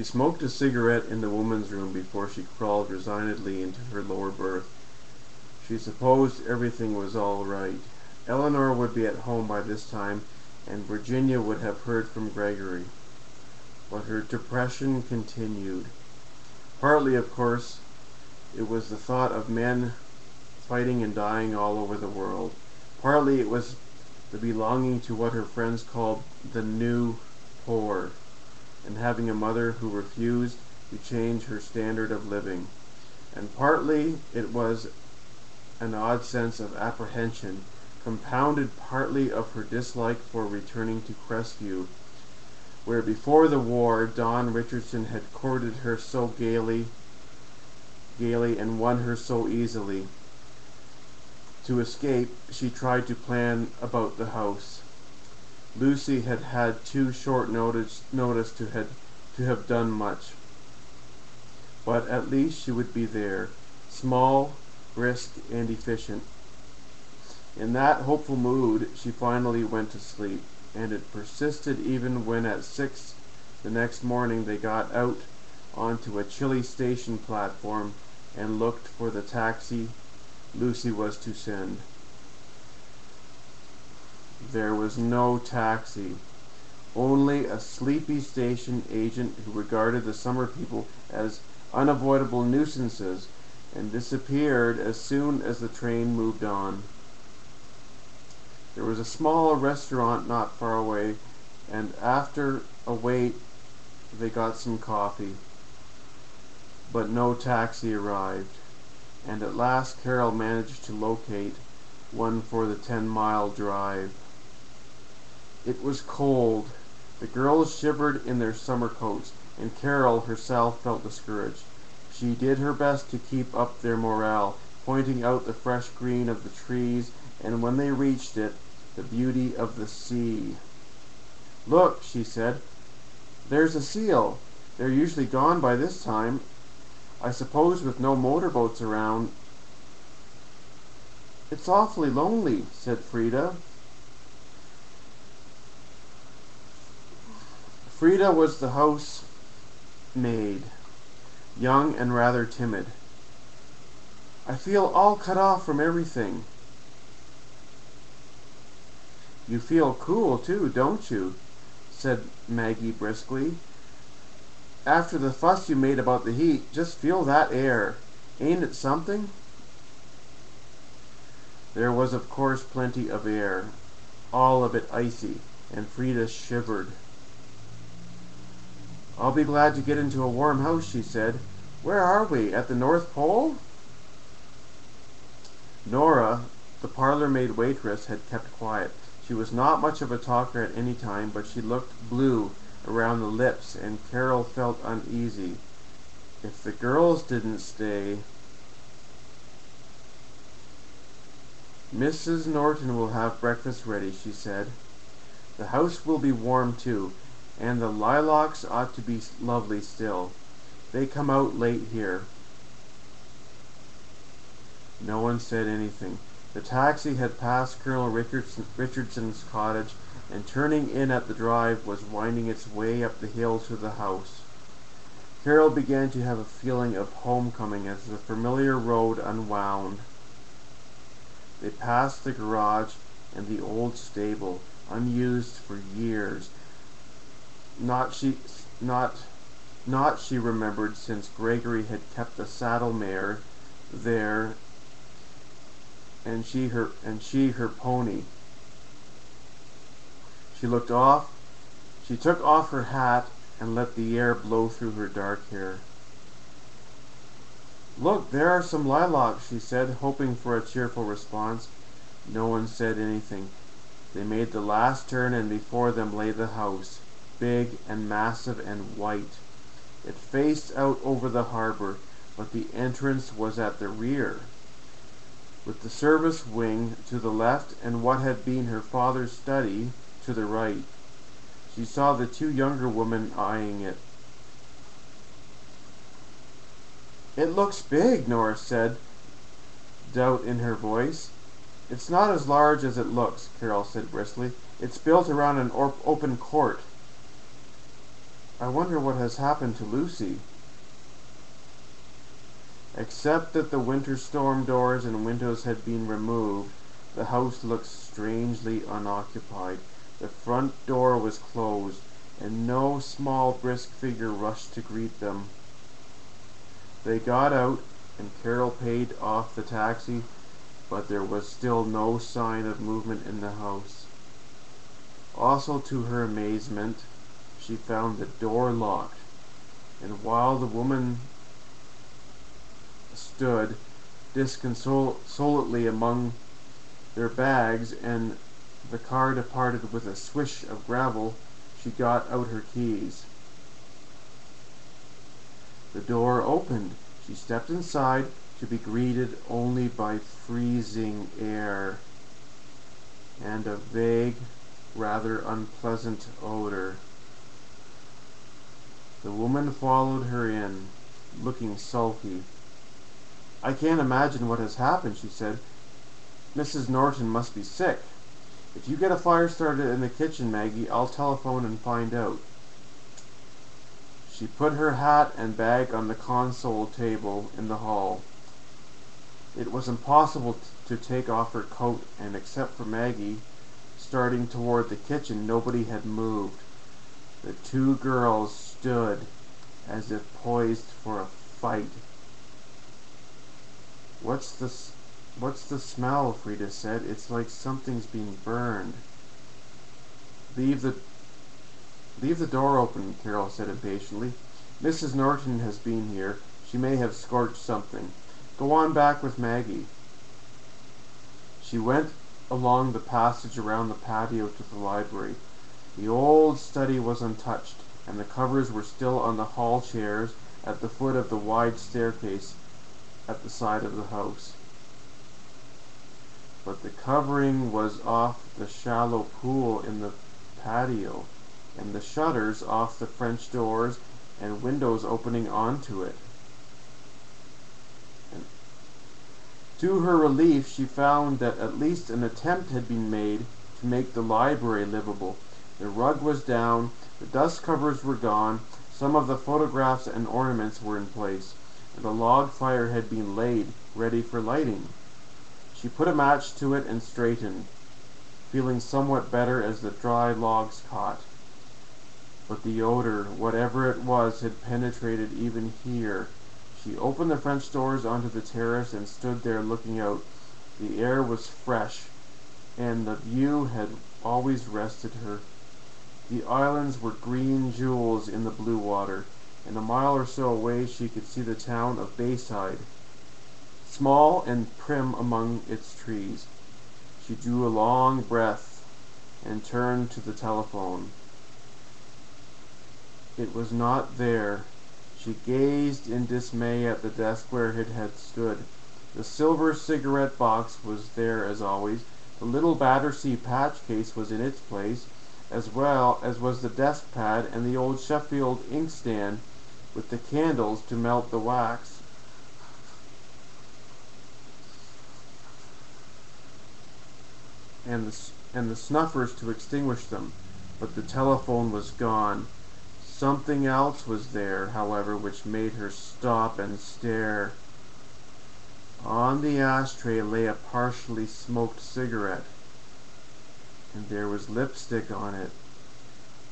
She smoked a cigarette in the woman's room before she crawled resignedly into her lower berth. She supposed everything was all right. Eleanor would be at home by this time, and Virginia would have heard from Gregory. But her depression continued. Partly, of course, it was the thought of men fighting and dying all over the world. Partly it was the belonging to what her friends called the new poor, and having a mother who refused to change her standard of living. And partly it was an odd sense of apprehension, compounded partly of her dislike for returning to Crestview, where before the war Don Richardson had courted her so gaily and won her so easily. To escape, she tried to plan about the house. Lucy had had too short notice to have done much. But at least she would be there, small, brisk, and efficient. In that hopeful mood, she finally went to sleep, and it persisted even when at 6 the next morning they got out onto a chilly station platform and looked for the taxi Lucy was to send. There was no taxi, only a sleepy station agent who regarded the summer people as unavoidable nuisances and disappeared as soon as the train moved on. There was a small restaurant not far away, and after a wait they got some coffee. But no taxi arrived, and at last Carol managed to locate one for the 10-mile drive. It was cold. The girls shivered in their summer coats, and Carol herself felt discouraged. She did her best to keep up their morale, pointing out the fresh green of the trees, and when they reached it, the beauty of the sea. "Look," she said, "there's a seal. They're usually gone by this time. I suppose with no motorboats around." "It's awfully lonely," said Frida. Frida was the housemaid, young and rather timid. "I feel all cut off from everything." "You feel cool, too, don't you?" said Maggie briskly. "After the fuss you made about the heat, just feel that air. Ain't it something?" There was of course plenty of air, all of it icy, and Frida shivered. "I'll be glad to get into a warm house," she said. "Where are we? At the North Pole?" Nora, the parlour-maid waitress, had kept quiet. She was not much of a talker at any time, but she looked blue around the lips, and Carol felt uneasy. If the girls didn't stay... "Mrs. Norton will have breakfast ready," she said. "The house will be warm, too, and the lilacs ought to be lovely still. They come out late here." No one said anything. The taxi had passed Colonel Richardson's cottage, and turning in at the drive was winding its way up the hill to the house. Carol began to have a feeling of homecoming as the familiar road unwound. They passed the garage and the old stable, unused for years. Not she remembered, since Gregory had kept the saddle mare there, and she her pony. She took off her hat and let the air blow through her dark hair. "Look, there are some lilacs," she said, hoping for a cheerful response. No one said anything. They made the last turn, and before them lay the house, big and massive and white. It faced out over the harbor, but the entrance was at the rear, with the service wing to the left and what had been her father's study to the right. She saw the two younger women eyeing it. "It looks big," Nora said, doubt in her voice. "It's not as large as it looks," Carol said briskly. "It's built around an open court." I wonder what has happened to Lucy. Except that the winter storm doors and windows had been removed, the house looked strangely unoccupied. The front door was closed, and no small brisk figure rushed to greet them. They got out, and Carol paid off the taxi, but there was still no sign of movement in the house. Also, to her amazement, she found the door locked, and while the woman stood disconsolately among their bags, and the car departed with a swish of gravel, she got out her keys. The door opened. She stepped inside, to be greeted only by freezing air and a vague, rather unpleasant odor. The woman followed her in, looking sulky. "I can't imagine what has happened," she said. "Mrs. Norton must be sick. If you get a fire started in the kitchen, Maggie, I'll telephone and find out." She put her hat and bag on the console table in the hall. It was impossible to take off her coat, and except for Maggie, starting toward the kitchen, nobody had moved. The two girls stood as if poised for a fight. What's the smell?" Frida said. "It's like something's being burned." Leave the door open," Carol said impatiently. "Mrs. Norton has been here. She may have scorched something. Go on back with Maggie." She went along the passage around the patio to the library. The old study was untouched, and the covers were still on the hall chairs at the foot of the wide staircase at the side of the house. But the covering was off the shallow pool in the patio, and the shutters off the French doors and windows opening onto it. And to her relief, she found that at least an attempt had been made to make the library livable. The rug was down, the dust covers were gone, some of the photographs and ornaments were in place, and a log fire had been laid, ready for lighting. She put a match to it and straightened, feeling somewhat better as the dry logs caught. But the odor, whatever it was, had penetrated even here. She opened the French doors onto the terrace and stood there looking out. The air was fresh, and the view had always rested her. The islands were green jewels in the blue water, and a mile or so away she could see the town of Bayside, small and prim among its trees. She drew a long breath and turned to the telephone. It was not there. She gazed in dismay at the desk where it had stood. The silver cigarette box was there as always. The little Battersea patch case was in its place, as well as was the desk pad and the old Sheffield inkstand with the candles to melt the wax. And the snuffers to extinguish them. But the telephone was gone. Something else was there, however, which made her stop and stare. On the ashtray lay a partially smoked cigarette, and there was lipstick on it.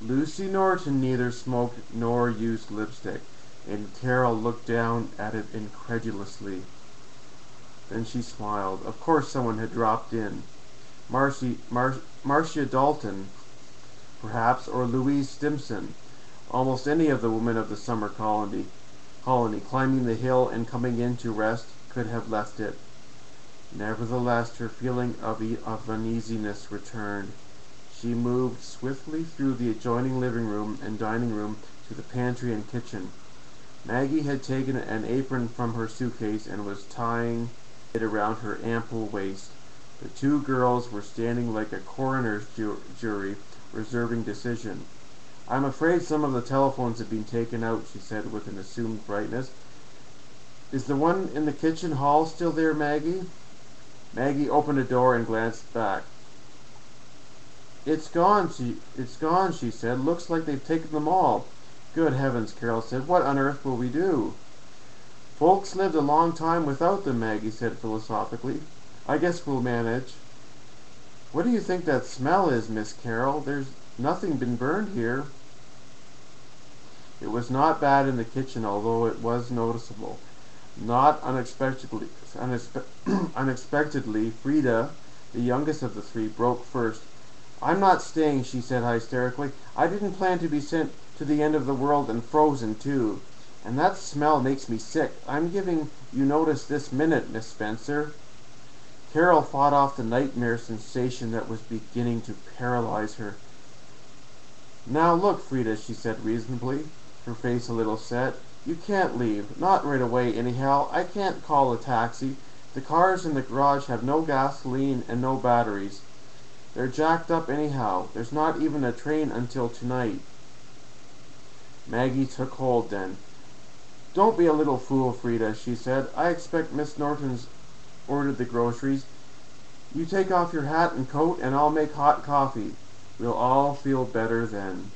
Lucy Norton neither smoked nor used lipstick, and Carol looked down at it incredulously. Then she smiled. Of course someone had dropped in. Marcia Dalton, perhaps, or Louise Stimson. Almost any of the women of the summer colony, climbing the hill and coming in to rest, could have left it. Nevertheless, her feeling of uneasiness returned. She moved swiftly through the adjoining living room and dining room to the pantry and kitchen. Maggie had taken an apron from her suitcase and was tying it around her ample waist. The two girls were standing like a coroner's jury, reserving decision. "I'm afraid some of the telephones have been taken out," she said with an assumed brightness. "Is the one in the kitchen hall still there, Maggie?" Maggie opened a door and glanced back. It's gone," she said. "Looks like they've taken them all. Good heavens, Carol said. What on earth will we do? Folks lived a long time without them, Maggie said philosophically. I guess we'll manage. What do you think that smell is, Miss Carol? There's nothing been burned here. It was not bad in the kitchen, although it was noticeable. Not unexpectedly, Frida, the youngest of the three, broke first. I'm not staying, she said hysterically. I didn't plan to be sent to the end of the world and frozen, too. And that smell makes me sick. I'm giving you notice this minute, Miss Spencer. Carol fought off the nightmare sensation that was beginning to paralyze her. Now look, Frida, she said reasonably, her face a little set. You can't leave. Not right away, anyhow. I can't call a taxi. The cars in the garage have no gasoline and no batteries. They're jacked up anyhow. There's not even a train until tonight. Maggie took hold then. Don't be a little fool, Frida, she said. I expect Miss Norton's ordered the groceries. You take off your hat and coat, and I'll make hot coffee. We'll all feel better then.